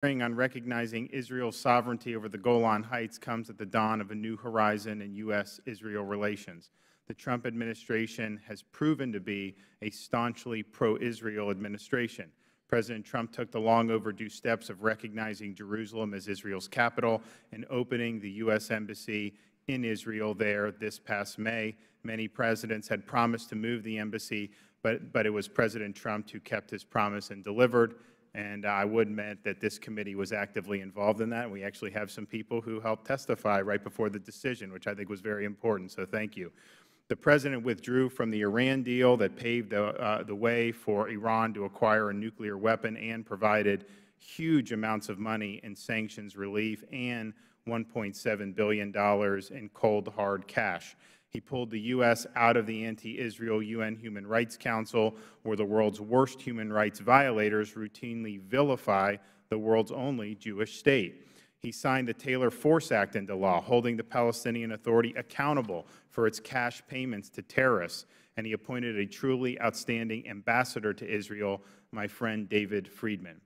hearing on recognizing Israel's sovereignty over the Golan Heights comes at the dawn of a new horizon in U.S.-Israel relations. The Trump administration has proven to be a staunchly pro-Israel administration. President Trump took the long overdue steps of recognizing Jerusalem as Israel's capital and opening the U.S. Embassy in Israel there this past May. Many presidents had promised to move the embassy, but it was President Trump who kept his promise and delivered. And I would admit that this committee was actively involved in that. We actually have some people who helped testify right before the decision, which I think was very important, so thank you. The President withdrew from the Iran deal that paved the way for Iran to acquire a nuclear weapon and provided huge amounts of money in sanctions relief and $1.7 billion in cold, hard cash. He pulled the U.S. out of the anti-Israel UN Human Rights Council, where the world's worst human rights violators routinely vilify the world's only Jewish state. He signed the Taylor Force Act into law, holding the Palestinian Authority accountable for its cash payments to terrorists, and he appointed a truly outstanding ambassador to Israel, my friend David Friedman.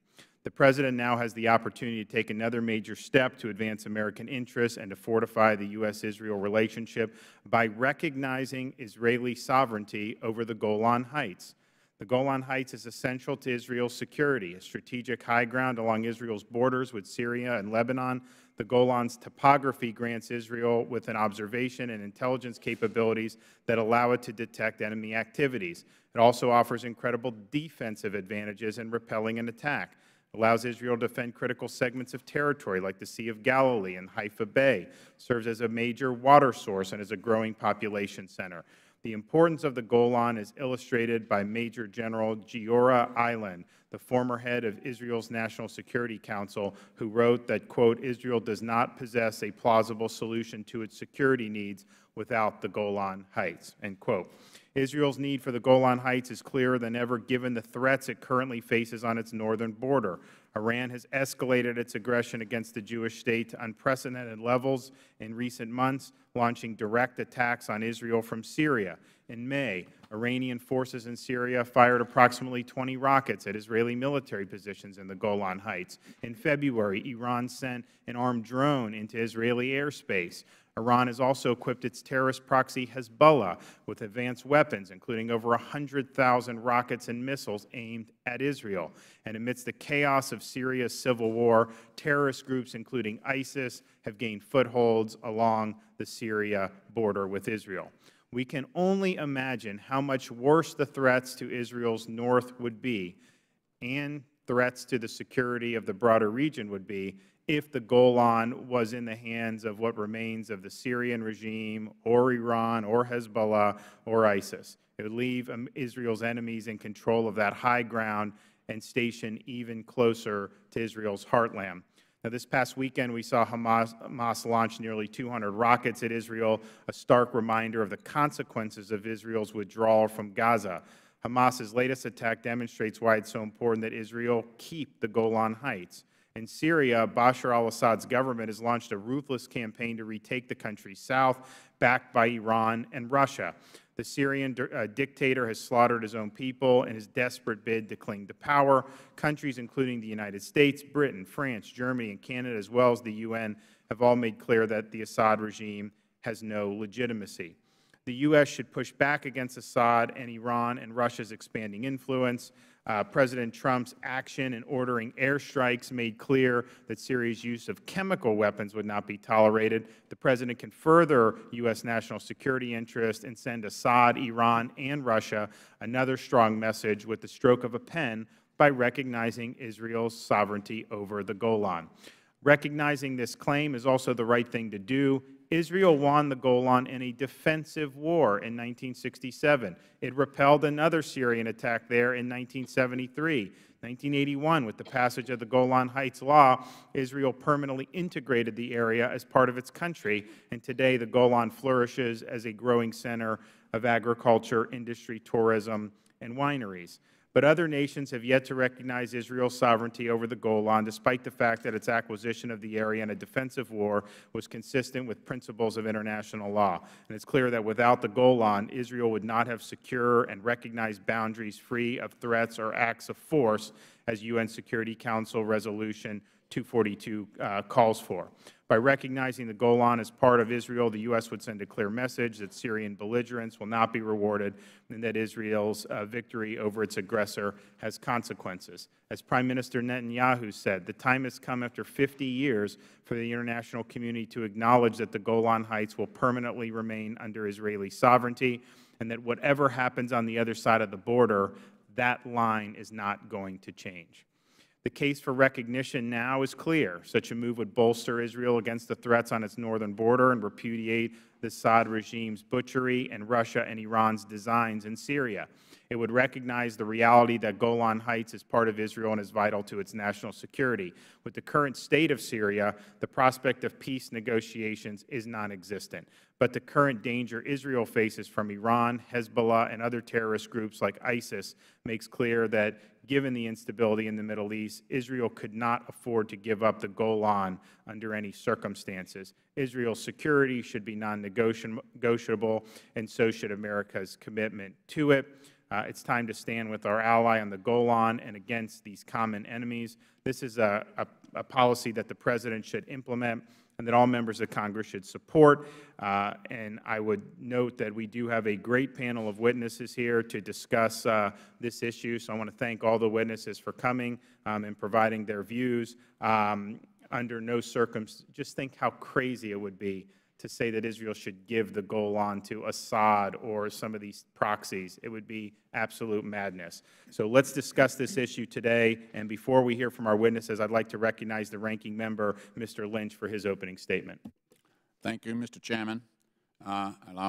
The President now has the opportunity to take another major step to advance American interests and to fortify the U.S.-Israel relationship by recognizing Israeli sovereignty over the Golan Heights. The Golan Heights is essential to Israel's security, a strategic high ground along Israel's borders with Syria and Lebanon. The Golan's topography grants Israel with an observation and intelligence capabilities that allow it to detect enemy activities. It also offers incredible defensive advantages in repelling an attack. It allows Israel to defend critical segments of territory like the Sea of Galilee and Haifa Bay, serves as a major water source and as a growing population center. The importance of the Golan is illustrated by Major General Giora Eiland, the former head of Israel's National Security Council, who wrote that, quote, Israel does not possess a plausible solution to its security needs without the Golan Heights, end quote. Israel's need for the Golan Heights is clearer than ever given the threats it currently faces on its northern border. Iran has escalated its aggression against the Jewish state to unprecedented levels in recent months, launching direct attacks on Israel from Syria. In May, Iranian forces in Syria fired approximately 20 rockets at Israeli military positions in the Golan Heights. In February, Iran sent an armed drone into Israeli airspace. Iran has also equipped its terrorist proxy Hezbollah with advanced weapons, including over 100,000 rockets and missiles aimed at Israel. And amidst the chaos of Syria's civil war, terrorist groups, including ISIS, have gained footholds along the Syria border with Israel. We can only imagine how much worse the threats to Israel's north would be, and threats to the security of the broader region would be, if the Golan was in the hands of what remains of the Syrian regime or Iran or Hezbollah or ISIS. It would leave Israel's enemies in control of that high ground and station even closer to Israel's heartland. Now, this past weekend, we saw Hamas launch nearly 200 rockets at Israel, a stark reminder of the consequences of Israel's withdrawal from Gaza. Hamas's latest attack demonstrates why it's so important that Israel keep the Golan Heights. In Syria, Bashar al-Assad's government has launched a ruthless campaign to retake the country's south, backed by Iran and Russia. The Syrian dictator has slaughtered his own people in his desperate bid to cling to power. Countries including the United States, Britain, France, Germany, and Canada, as well as the UN, have all made clear that the Assad regime has no legitimacy. The U.S. should push back against Assad and Iran and Russia's expanding influence. President Trump's action in ordering airstrikes made clear that Syria's use of chemical weapons would not be tolerated. The President can further U.S. national security interest and send Assad, Iran, and Russia another strong message with the stroke of a pen by recognizing Israel's sovereignty over the Golan. Recognizing this claim is also the right thing to do. Israel won the Golan in a defensive war in 1967. It repelled another Syrian attack there in 1973. 1981, with the passage of the Golan Heights Law, Israel permanently integrated the area as part of its country, and today the Golan flourishes as a growing center of agriculture, industry, tourism, and wineries. But other nations have yet to recognize Israel's sovereignty over the Golan, despite the fact that its acquisition of the area in a defensive war was consistent with principles of international law. And it's clear that without the Golan, Israel would not have secure and recognized boundaries free of threats or acts of force, as UN Security Council Resolution 242 calls for. By recognizing the Golan as part of Israel, the U.S. would send a clear message that Syrian belligerence will not be rewarded and that Israel's victory over its aggressor has consequences. As Prime Minister Netanyahu said, the time has come after 50 years for the international community to acknowledge that the Golan Heights will permanently remain under Israeli sovereignty and that whatever happens on the other side of the border, that line is not going to change. The case for recognition now is clear. Such a move would bolster Israel against the threats on its northern border and repudiate the Assad regime's butchery and Russia and Iran's designs in Syria. It would recognize the reality that Golan Heights is part of Israel and is vital to its national security. With the current state of Syria, the prospect of peace negotiations is non-existent. But the current danger Israel faces from Iran, Hezbollah, and other terrorist groups like ISIS makes clear that, given the instability in the Middle East, Israel could not afford to give up the Golan under any circumstances. Israel's security should be non-negotiable, and so should America's commitment to it. It's time to stand with our ally on the Golan and against these common enemies. This is a policy that the President should implement and that all members of Congress should support. And I would note that we do have a great panel of witnesses here to discuss this issue. So I want to thank all the witnesses for coming and providing their views. Under no circumstances, just think how crazy it would be to say that Israel should give the Golan to Assad or some of these proxies. It would be absolute madness. So let's discuss this issue today. And before we hear from our witnesses, I'd like to recognize the ranking member, Mr. Lynch, for his opening statement. Thank you, Mr. Chairman.